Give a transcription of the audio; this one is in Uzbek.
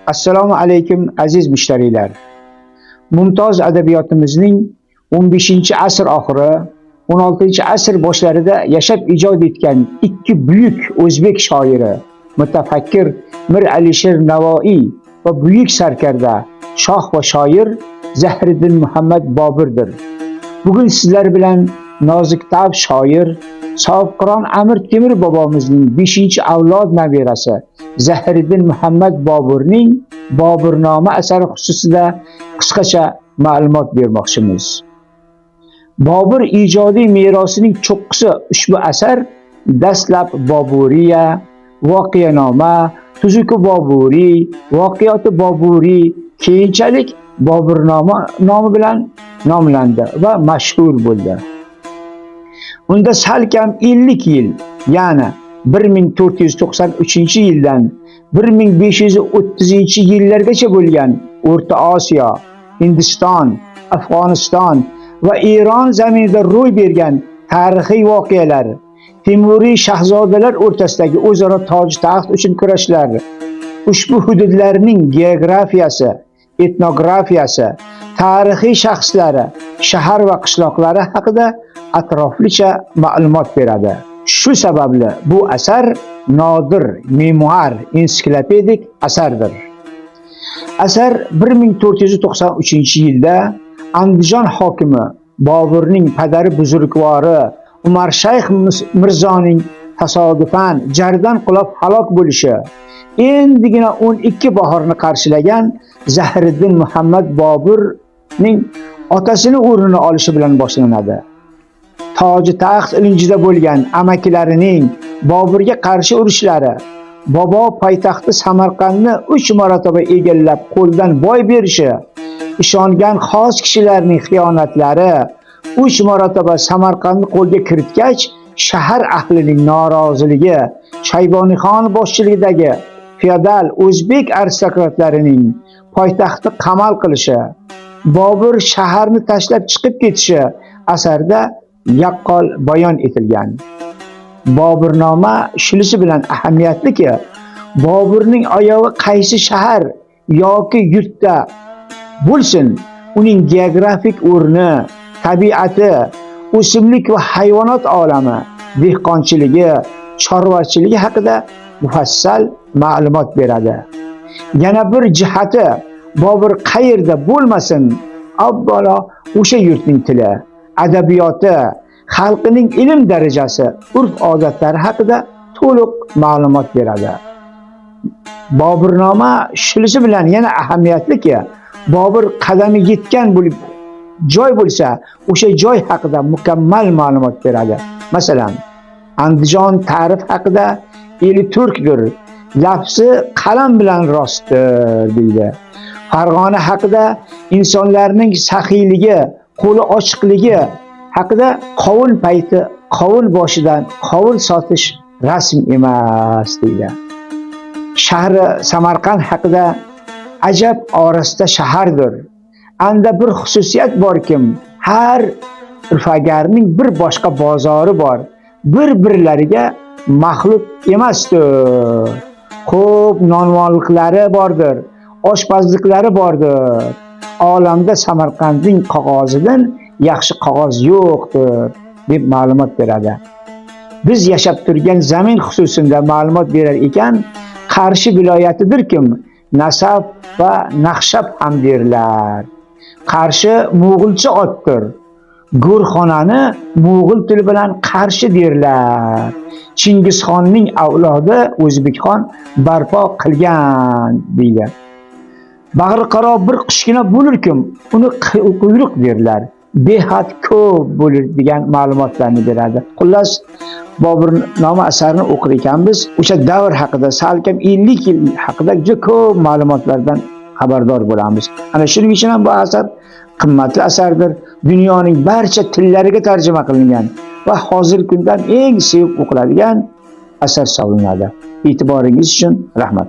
Assalomu alaykum aziz mushtariylar. Mumtoz adabiyotimizning 15-asr oxiri, 16-asr boshlarida yashab ijod etgan ikki buyuk o'zbek shoiri, mutafakkir Mir Alisher Navoiy va buyuk sarkarda, shoh va shoir Zahiriddin Muhammad Boburdir. Bugun sizlar bilan nozik tab shoir Sobiqron Amir Temur bobomizning 5-avlod nabirasi Zahiriddin Muhammad Boburning Boburnoma asari xususida qisqacha ma'lumot bermoqchimiz. Bobur ijodiy merosining cho'qqisi ushbu asar dastlab Boburiya, Voqeanoma, Tuzuki Boburiy, Voqeoti Boburiy, keyinchalik Boburnoma nomi bilan nomlandi va mashhur bo'ldi. Unda salkam 50 yil, ya'ni 1493-yildan 1530-yillargacha bo'lgan O'rta Osiyo, Hindiston, Afg'oniston va Eron zaminida ro'y bergan tarixiy voqealar, Temuriy shahzodalar o'rtasidagi o'zaro toj taxt uchun kurashlar, ushbu hududlarning geografiyasi, etnografiyasi, tarixiy shaxslari, shahar va qishloqlari haqida atroflicha ma'lumot beradi. Shu sababli bu asar nodir memuar ensiklopedik asardir. Asar 1493-yilda Andijon hokimi Boburning padari buzrukvori Umar Shayx Mirzoning tasodifan jardan qulab halok bo'lishi, endigina 12 bahorni qarshilagan Zahiriddin Muhammad Boburning otasini o'rnini olishi bilan boshlanadi. Toji taxt ilinjida bo'lgan amakilarining Boburga qarshi urushlari, bobo poytaxti Samarqandni 3 marotaba egallab qo'ldan boy berishi, ishongan xos kishilarning xiyonatlari, 3 marotaba Samarqandni qo'lga kiritgach, shahar ahlining noroziligi, Shayboniyxon boshchiligidagi feodal o'zbek aristokratlarining poytaxtni qamal qilishi, Bobur shaharni tashlab chiqib ketishi asarda yaqqol bayon etilgan. Boburnoma shunisi bilan ahamiyatliki, Boburning oyog'i qaysi shahar yoki yurtda bo'lsin, uning geografik o'rni, tabiati, o'simlik va hayvonot olami, dehqonchiligi, chorvachiligi haqida mufassal ma'lumot beradi. Yana bir jihati, Bobur qayerda bo'lmasin, avvalo o'sha yurtning tili, adabiyoti, xalqining ilm darajasi, urf-odatlari haqida to'liq ma'lumot beradi. Boburnoma shunisi bilan yana ahamiyatliki, Bobur qadami yetgan bo'lib joy bo'lsa, o'sha joy haqida mukammal ma'lumot beradi. Masalan, Andijon ta'rif haqida eli turkdir, lafzi qalam bilan rostdir deydi. Farg'ona haqida insonlarning saxiyligi, qo'li ochiqligi haqida qovun payti, qovun boshidan qovun sotish rasm emas deydi. Shahri Samarqand haqida ajab orasida shahardir. Anda bir xususiyat borki, har urfagarning bir boshqa bozori bor. Bir-birlariga maxluq emasdir. Ko'p nonvonliklari bordir, oshpazliklari bordir. Olamda Samarqandning qog'ozidan yaxshi qog'oz yo'qdir deb ma'lumot beradi. Biz yashab turgan zamin xususida ma'lumot berar ekan, Qarshi viloyatidirki, Nasab va Naqshab ham derlar. Qarshi mo'g'ulcha otdir. Go'rxonani mo'g'ul tili bilan Qarshi derlar. Chingizxonning avlodi O'zbekxon barpo qilgan deydi. Bag'ri qaro bir qushgina bo'lurkim, uni quyruq derlar. Behad ko'p bo'lir degan ma'lumotlarni beradi. Xullas, Boburnoma asarini o'qir ekanmiz, o'sha davr haqida, salkam 50 yil haqida juda ko'p ma'lumotlardan xabardor bo'lamiz. Ana shuning uchun ham bu asar qimmatli asardir. Dunyoning barcha tillariga tarjima qilingan va hozirgi kundan eng sevib o'qiladigan asar hisoblanadi. E'tiboringiz uchun rahmat.